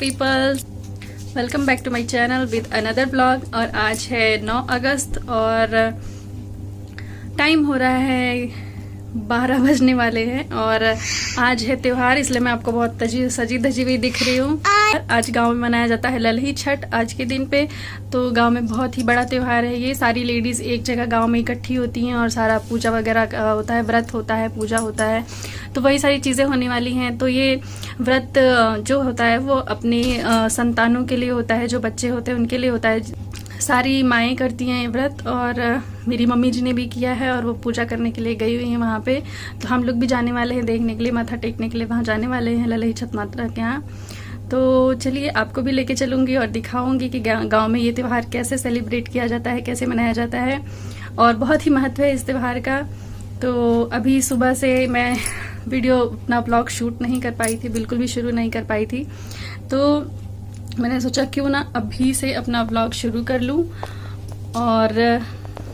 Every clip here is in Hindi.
People, welcome back to my channel with another blog. और आज है 9 अगस्त और टाइम हो रहा है 12 बजने वाले हैं और आज है त्योहार, इसलिए मैं आपको बहुत सजी धजी हुई दिख रही हूँ। आज गांव में मनाया जाता है ललही छठ आज के दिन पे। तो गांव में बहुत ही बड़ा त्योहार है ये। सारी लेडीज एक जगह गांव में इकट्ठी होती हैं और सारा पूजा वगैरह होता है, व्रत होता है, पूजा होता है, तो वही सारी चीजें होने वाली हैं। तो ये व्रत जो होता है वो अपने संतानों के लिए होता है, जो बच्चे होते हैं उनके लिए होता है। सारी माएँ करती हैं ये व्रत और मेरी मम्मी जी ने भी किया है और वो पूजा करने के लिए गई हुई हैं वहाँ पे। तो हम लोग भी जाने वाले हैं देखने के लिए, माथा टेकने के लिए वहाँ जाने वाले हैं ललही छठ माता के यहाँ। तो चलिए आपको भी लेके चलूँगी और दिखाऊंगी कि गांव में ये त्यौहार कैसे सेलिब्रेट किया जाता है, कैसे मनाया जाता है और बहुत ही महत्व है इस त्यौहार का। तो अभी सुबह से मैं वीडियो अपना ब्लॉग शूट नहीं कर पाई थी, बिल्कुल भी शुरू नहीं कर पाई थी। तो मैंने सोचा क्यों ना अभी से अपना व्लॉग शुरू कर लूं। और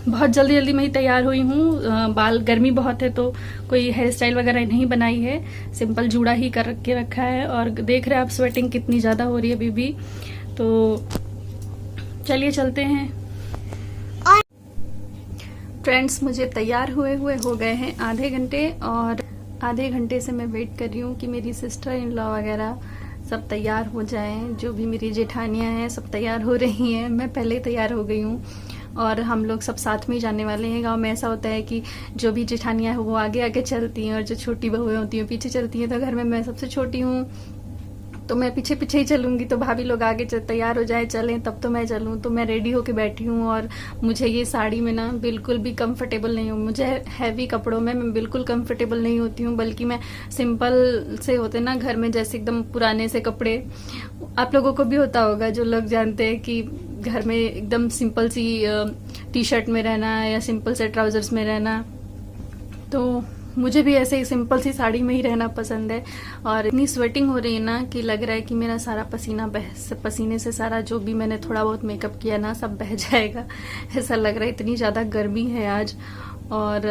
बहुत जल्दी मैं ही तैयार हुई हूँ। बाल गर्मी बहुत है तो कोई हेयर स्टाइल वगैरह नहीं बनाई है, सिंपल जूड़ा ही कर के रखा है। और देख रहे हैं आप स्वेटिंग कितनी ज़्यादा हो रही है अभी भी। तो चलिए चलते हैं। फ्रेंड्स, मुझे तैयार हुए हो गए हैं आधे घंटे और आधे घंटे से मैं वेट कर रही हूँ कि मेरी सिस्टर इन लॉ वगैरह सब तैयार हो जाएं। जो भी मेरी जेठानियां हैं सब तैयार हो रही हैं, मैं पहले तैयार हो गई हूँ और हम लोग सब साथ में ही जाने वाले हैं। गांव में ऐसा होता है कि जो भी जेठानियां हैं वो आगे आगे चलती हैं और जो छोटी बहुएं होती हैं पीछे चलती हैं। तो घर में मैं सबसे छोटी हूँ तो मैं पीछे पीछे ही चलूंगी। तो भाभी लोग आगे तैयार हो जाए चलें तब तो मैं चलूँ। तो मैं रेडी होके बैठी हूँ और मुझे ये साड़ी में ना बिल्कुल भी कंफर्टेबल नहीं हूँ। मुझे हैवी कपड़ों में मैं बिल्कुल कंफर्टेबल नहीं होती हूँ, बल्कि मैं सिंपल से होते ना घर में जैसे एकदम पुराने से कपड़े, आप लोगों को भी होता होगा जो लोग जानते हैं कि घर में एकदम सिंपल सी टी शर्ट में रहना या सिंपल से ट्राउजर्स में रहना। तो मुझे भी ऐसे ही सिंपल सी साड़ी में ही रहना पसंद है। और इतनी स्वेटिंग हो रही है ना कि लग रहा है कि मेरा सारा पसीने से सारा जो भी मैंने थोड़ा बहुत मेकअप किया ना सब बह जाएगा, ऐसा लग रहा है। इतनी ज़्यादा गर्मी है आज और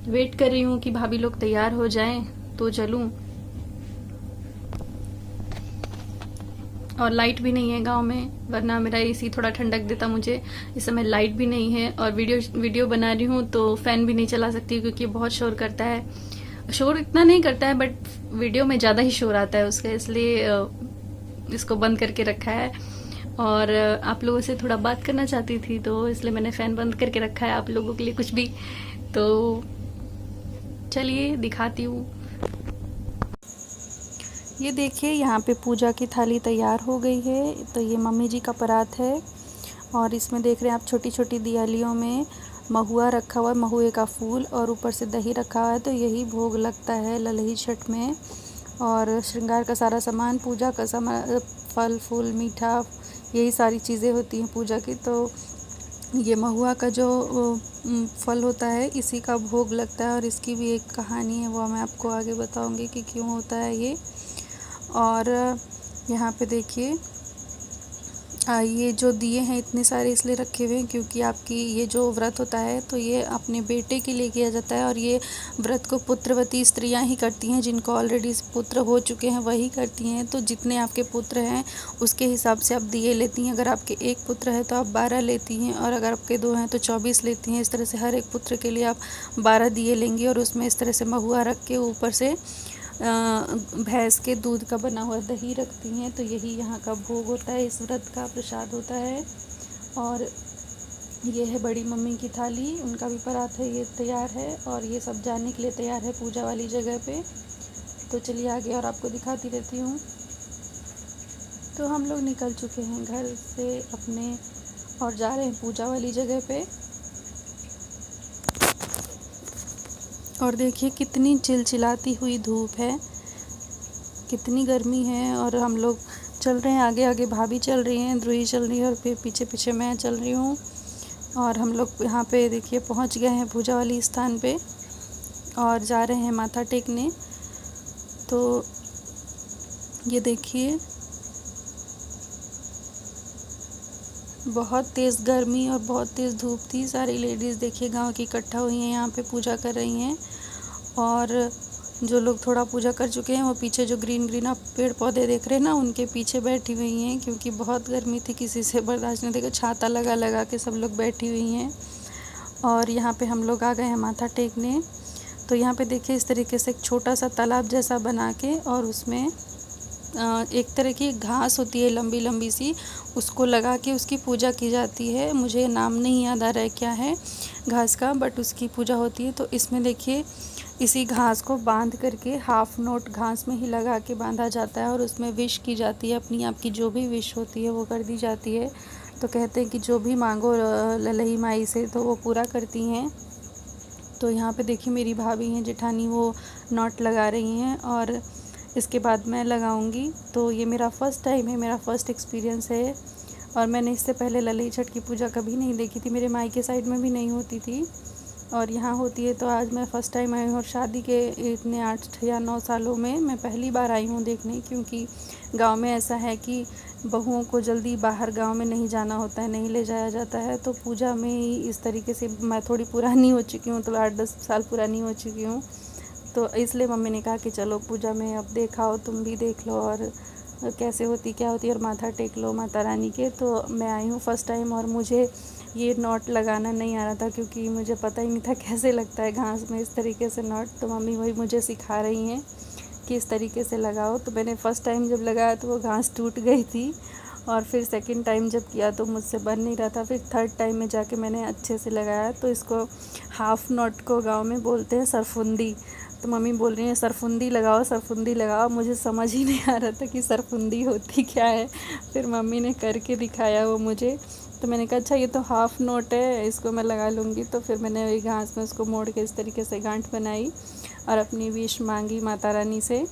वेट कर रही हूँ कि भाभी लोग तैयार हो जाएं तो चलूँ। और लाइट भी नहीं है गांव में, वरना मेरा एसी थोड़ा ठंडक देता मुझे। इस समय लाइट भी नहीं है और वीडियो बना रही हूँ तो फैन भी नहीं चला सकती क्योंकि बहुत शोर करता है। शोर इतना नहीं करता है बट वीडियो में ज़्यादा ही शोर आता है उसका, इसलिए इसको बंद करके रखा है। और आप लोगों से थोड़ा बात करना चाहती थी तो इसलिए मैंने फ़ैन बंद करके रखा है आप लोगों के लिए कुछ भी। तो चलिए दिखाती हूँ। ये देखिए यहाँ पे पूजा की थाली तैयार हो गई है। तो ये मम्मी जी का परात है और इसमें देख रहे हैं आप छोटी छोटी दियालियों में महुआ रखा हुआ है, महुए का फूल, और ऊपर से दही रखा हुआ है। तो यही भोग लगता है ललही छठ में। और श्रृंगार का सारा सामान, पूजा का सामान, फल फूल मीठा, यही सारी चीज़ें होती हैं पूजा की। तो ये महुआ का जो फल होता है इसी का भोग लगता है और इसकी भी एक कहानी है, वो मैं आपको आगे बताऊंगी कि क्यों होता है ये। और यहाँ पे देखिए ये जो दिए हैं इतने सारे इसलिए रखे हुए हैं क्योंकि आपकी ये जो व्रत होता है तो ये अपने बेटे के लिए किया जाता है। और ये व्रत को पुत्रवती स्त्रियां ही करती हैं, जिनको ऑलरेडी पुत्र हो चुके हैं वही करती हैं। तो जितने आपके पुत्र हैं उसके हिसाब से आप दिए लेती हैं। अगर आपके एक पुत्र है तो आप 12 लेती हैं और अगर आपके 2 हैं तो 24 लेती हैं। इस तरह से हर एक पुत्र के लिए आप 12 दिए लेंगी और उसमें इस तरह से महुआ रख के ऊपर से भैंस के दूध का बना हुआ दही रखती हैं। तो यही यहाँ का भोग होता है, इस व्रत का प्रसाद होता है। और ये है बड़ी मम्मी की थाली, उनका भी परात है, ये तैयार है और ये सब जाने के लिए तैयार है पूजा वाली जगह पे। तो चलिए आगे और आपको दिखाती रहती हूँ। तो हम लोग निकल चुके हैं घर से अपने और जा रहे हैं पूजा वाली जगह पे। और देखिए कितनी चिलचिलाती हुई धूप है, कितनी गर्मी है। और हम लोग चल रहे हैं, आगे आगे भाभी चल रही हैं, ध्रुई चल रही है और फिर पीछे पीछे मैं चल रही हूँ। और हम लोग यहाँ पे देखिए पहुँच गए हैं पूजा वाली स्थान पे और जा रहे हैं माथा टेकने। तो ये देखिए बहुत तेज़ गर्मी और बहुत तेज़ धूप थी। सारी लेडीज़ देखिए गांव की इकट्ठा हुई हैं, यहाँ पे पूजा कर रही हैं। और जो लोग थोड़ा पूजा कर चुके हैं वो पीछे जो ग्रीन ग्रीन आप पेड़ पौधे देख रहे हैं ना, उनके पीछे बैठी हुई हैं, क्योंकि बहुत गर्मी थी, किसी से बर्दाश्त नहीं, देखो छाता लगा लगा के सब लोग बैठी हुई हैं। और यहाँ पे हम लोग आ गए हैं माथा टेकने। तो यहाँ पे देखिए इस तरीके से एक छोटा सा तालाब जैसा बना के, और उसमें एक तरह की घास होती है लंबी लंबी सी, उसको लगा के उसकी पूजा की जाती है। मुझे नाम नहीं याद आ रहा है क्या है घास का, बट उसकी पूजा होती है। तो इसमें देखिए इसी घास को बांध करके हाफ नोट घास में ही लगा के बांधा जाता है, और उसमें विश की जाती है, अपनी आपकी जो भी विश होती है वो कर दी जाती है। तो कहते हैं कि जो भी मांगो ललही माई से तो वो पूरा करती हैं। तो यहाँ पे देखिए मेरी भाभी हैं जेठानी, वो नॉट लगा रही हैं, और इसके बाद मैं लगाऊंगी। तो ये मेरा फ़र्स्ट टाइम है, मेरा फ़र्स्ट एक्सपीरियंस है, और मैंने इससे पहले ललही छठ की पूजा कभी नहीं देखी थी। मेरे मायके साइड में भी नहीं होती थी, और यहाँ होती है। तो आज मैं फ़र्स्ट टाइम आई हूँ, और शादी के इतने 8 या 9 सालों में मैं पहली बार आई हूँ देखने, क्योंकि गांव में ऐसा है कि बहुओं को जल्दी बाहर गांव में नहीं जाना होता है, नहीं ले जाया जाता है। तो पूजा में ही इस तरीके से, मैं थोड़ी पुरानी हो चुकी हूँ, तो 8-10 साल पुरानी हो चुकी हूँ, तो इसलिए मम्मी ने कहा कि चलो पूजा में अब देखाओ, तुम भी देख लो, और कैसे होती क्या होती है, और माथा टेक लो माता रानी के। तो मैं आई हूँ फ़र्स्ट टाइम, और मुझे ये नॉट लगाना नहीं आ रहा था, क्योंकि मुझे पता ही नहीं था कैसे लगता है घास में इस तरीके से नॉट। तो मम्मी वही मुझे सिखा रही हैं कि इस तरीके से लगाओ। तो मैंने फ़र्स्ट टाइम जब लगाया तो वो घास टूट गई थी, और फिर सेकंड टाइम जब किया तो मुझसे बन नहीं रहा था। फिर थर्ड टाइम में जाके मैंने अच्छे से लगाया। तो इसको हाफ़ नॉट को गाँव में बोलते हैं सरफुंदी। तो मम्मी बोल रही हैं सरफुंदी लगाओ, सरफुंदी लगाओ। मुझे समझ ही नहीं आ रहा था कि सरफुंदी होती क्या है। फिर मम्मी ने करके दिखाया वो मुझे, तो मैंने कहा अच्छा ये तो हाफ़ नोट है, इसको मैं लगा लूँगी। तो फिर मैंने वही घास में उसको मोड़ के इस तरीके से गांठ बनाई, और अपनी विश मांगी माता रानी से,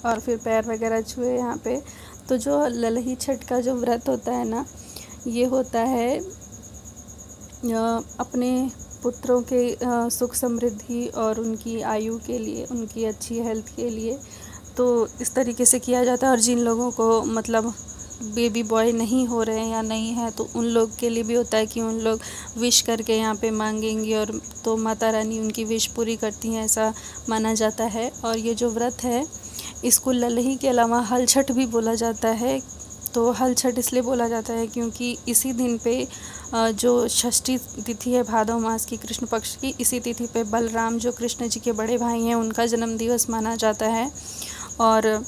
और फिर पैर वगैरह छुए यहाँ पे। तो जो ललही छठ का जो व्रत होता है ना, ये होता है अपने पुत्रों के सुख समृद्धि और उनकी आयु के लिए, उनकी अच्छी हेल्थ के लिए। तो इस तरीके से किया जाता है। और जिन लोगों को मतलब बेबी बॉय नहीं हो रहे हैं या नहीं है, तो उन लोग के लिए भी होता है कि उन लोग विश करके यहाँ पे मांगेंगे, और तो माता रानी उनकी विश पूरी करती हैं, ऐसा माना जाता है। और ये जो व्रत है इसको ललही के अलावा हल छठ भी बोला जाता है। तो हल छठ इसलिए बोला जाता है क्योंकि इसी दिन पे जो षष्ठी तिथि है भादव मास की कृष्ण पक्ष की, इसी तिथि पे बलराम जो कृष्ण जी के बड़े भाई हैं उनका जन्म दिवस माना जाता है। और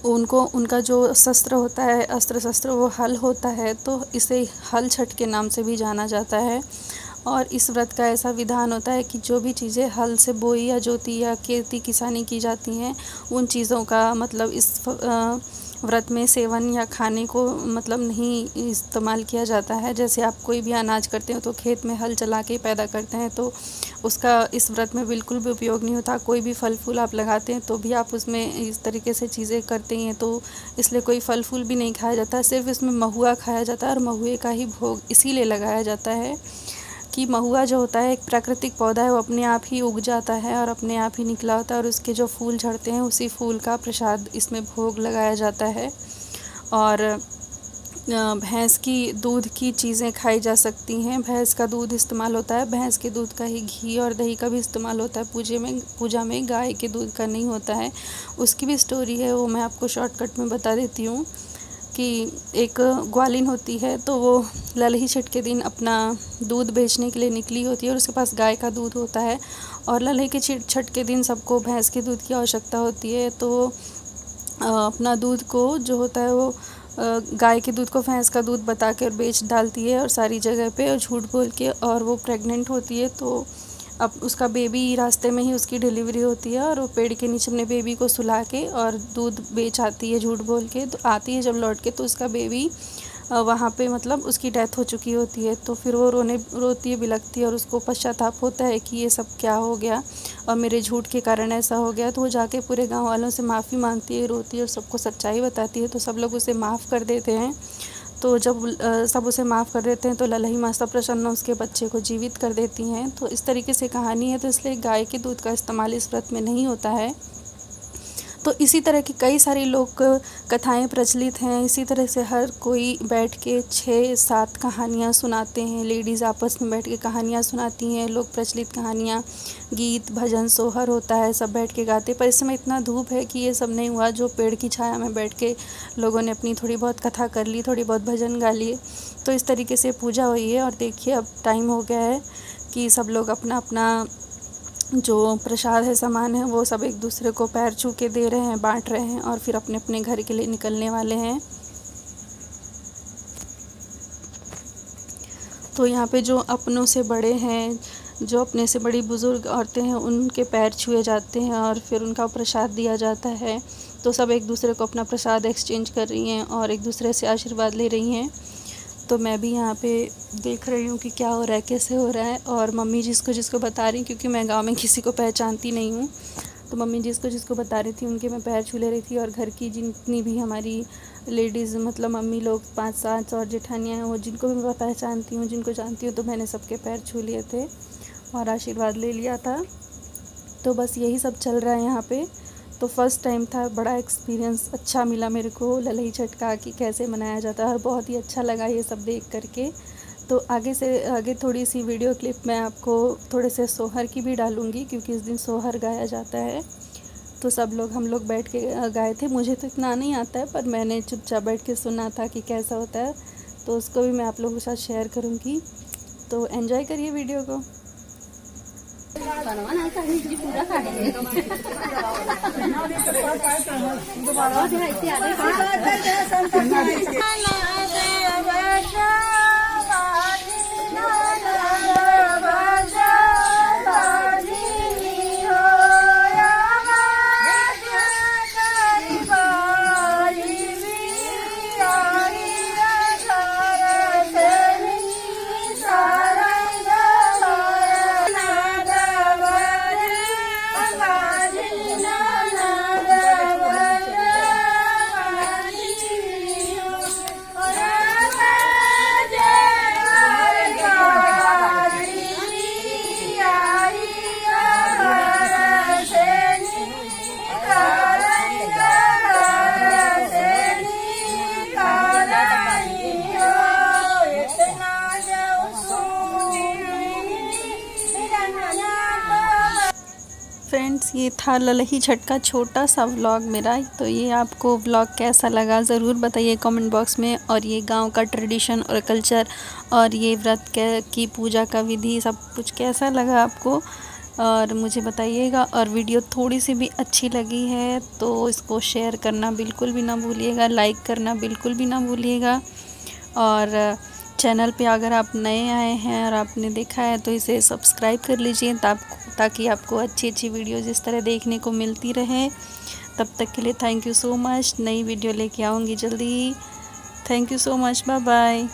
उनका जो शस्त्र होता है, अस्त्र शस्त्र, वो हल होता है, तो इसे हल छठ के नाम से भी जाना जाता है। और इस व्रत का ऐसा विधान होता है कि जो भी चीज़ें हल से बोई या जोती या खेती किसानी की जाती हैं, उन चीज़ों का मतलब इस व्रत में सेवन या खाने को मतलब नहीं इस्तेमाल किया जाता है। जैसे आप कोई भी अनाज करते हो तो खेत में हल चला के पैदा करते हैं, तो उसका इस व्रत में बिल्कुल भी उपयोग नहीं होता। कोई भी फल फूल आप लगाते हैं तो भी आप उसमें इस तरीके से चीज़ें करते हैं, तो इसलिए कोई फल फूल भी नहीं खाया जाता, सिर्फ इसमें महुआ खाया जाता है। और महुए का ही भोग इसीलिए लगाया जाता है कि महुआ जो होता है एक प्राकृतिक पौधा है, वो अपने आप ही उग जाता है और अपने आप ही निकला होता है, और उसके जो फूल झड़ते हैं उसी फूल का प्रसाद इसमें भोग लगाया जाता है। और भैंस की दूध की चीज़ें खाई जा सकती हैं, भैंस का दूध इस्तेमाल होता है, भैंस के दूध का ही घी और दही का भी इस्तेमाल होता है पूजा में गाय के दूध का नहीं होता है। उसकी भी स्टोरी है, वो मैं आपको शॉर्टकट में बता देती हूँ कि एक ग्वालिन होती है, तो वो ललही छठ के दिन अपना दूध बेचने के लिए निकली होती है, और उसके पास गाय का दूध होता है। और ललही के छठ के दिन सबको भैंस के दूध की आवश्यकता होती है, तो अपना दूध को जो होता है वो गाय के दूध को भैंस का दूध बता कर बेच डालती है, और सारी जगह पे, और झूठ बोल के, और वो प्रेग्नेंट होती है। तो अब उसका बेबी रास्ते में ही उसकी डिलीवरी होती है, और वो पेड़ के नीचे अपने बेबी को सुला के और दूध बेच आती है झूठ बोल के। तो आती है जब लौट के, तो उसका बेबी वहाँ पे मतलब उसकी डेथ हो चुकी होती है। तो फिर वो रोती है, बिलखती है, और उसको पश्चाताप होता है कि ये सब क्या हो गया और मेरे झूठ के कारण ऐसा हो गया। तो वो जाके पूरे गांव वालों से माफ़ी मांगती है, रोती है, और सबको सच्चाई बताती है। तो सब लोग उसे माफ़ कर देते हैं। तो जब सब उसे माफ़ कर देते हैं तो ललही माता प्रसन्न उसके बच्चे को जीवित कर देती हैं। तो इस तरीके से कहानी है। तो इसलिए गाय के दूध का इस्तेमाल इस व्रत में नहीं होता है। तो इसी तरह की कई सारी लोक कथाएं प्रचलित हैं। इसी तरह से हर कोई बैठ के 6-7 कहानियाँ सुनाते हैं। लेडीज़ आपस में बैठ के कहानियाँ सुनाती हैं, लोक प्रचलित कहानियाँ, गीत भजन सोहर होता है, सब बैठ के गाते। पर इस समय इतना धूप है कि ये सब नहीं हुआ। जो पेड़ की छाया में बैठ के लोगों ने अपनी थोड़ी बहुत कथा कर ली, थोड़ी बहुत भजन गा लिए। तो इस तरीके से पूजा हुई है। और देखिए अब टाइम हो गया है कि सब लोग अपना अपना जो प्रसाद है, सामान है, वो सब एक दूसरे को पैर छू के दे रहे हैं, बांट रहे हैं और फिर अपने अपने घर के लिए निकलने वाले हैं। तो यहाँ पे जो अपनों से बड़े हैं, जो अपने से बड़ी बुज़ुर्ग औरतें हैं, उनके पैर छुए जाते हैं और फिर उनका प्रसाद दिया जाता है। तो सब एक दूसरे को अपना प्रसाद एक्सचेंज कर रही हैं और एक दूसरे से आशीर्वाद ले रही हैं। तो मैं भी यहाँ पे देख रही हूँ कि क्या हो रहा है, कैसे हो रहा है। और मम्मी जिसको बता रही, क्योंकि मैं गांव में किसी को पहचानती नहीं हूँ, तो मम्मी जिसको बता रही थी उनके मैं पैर छू ले रही थी। और घर की जितनी भी हमारी लेडीज़, मतलब मम्मी लोग 5-7 और जेठानियाँ हैं, वो जिनको भी मैं पहचानती हूँ, जिनको जानती हूँ, तो मैंने सबके पैर छू लिए थे और आशीर्वाद ले लिया था। तो बस यही सब चल रहा है यहाँ पे। तो फर्स्ट टाइम था, बड़ा एक्सपीरियंस अच्छा मिला मेरे को ललही छठ का, कि कैसे मनाया जाता है, और बहुत ही अच्छा लगा ये सब देख करके। तो आगे थोड़ी सी वीडियो क्लिप मैं आपको थोड़े से सोहर की भी डालूँगी, क्योंकि इस दिन सोहर गाया जाता है। तो हम लोग बैठ के गाए थे। मुझे तो इतना नहीं आता है, पर मैंने चुपचाप बैठ के सुना था कि कैसा होता है, तो उसको भी मैं आप लोगों के साथ शेयर करूँगी। तो एंजॉय करिए वीडियो को। फ्रेंड्स, ये था ललही छठ का छोटा सा व्लॉग मेरा। तो ये आपको व्लॉग कैसा लगा ज़रूर बताइए कमेंट बॉक्स में। और ये गांव का ट्रेडिशन और कल्चर और ये व्रत की पूजा का विधि सब कुछ कैसा लगा आपको, और मुझे बताइएगा। और वीडियो थोड़ी सी भी अच्छी लगी है तो इसको शेयर करना बिल्कुल भी ना भूलिएगा, लाइक करना बिल्कुल भी ना भूलिएगा। और चैनल पे अगर आप नए आए हैं और आपने देखा है तो इसे सब्सक्राइब कर लीजिए, ताकि आपको अच्छी अच्छी वीडियोज़ इस तरह देखने को मिलती रहे। तब तक के लिए थैंक यू सो मच। नई वीडियो लेके आऊँगी जल्दी ही। Thank you so much. Bye bye.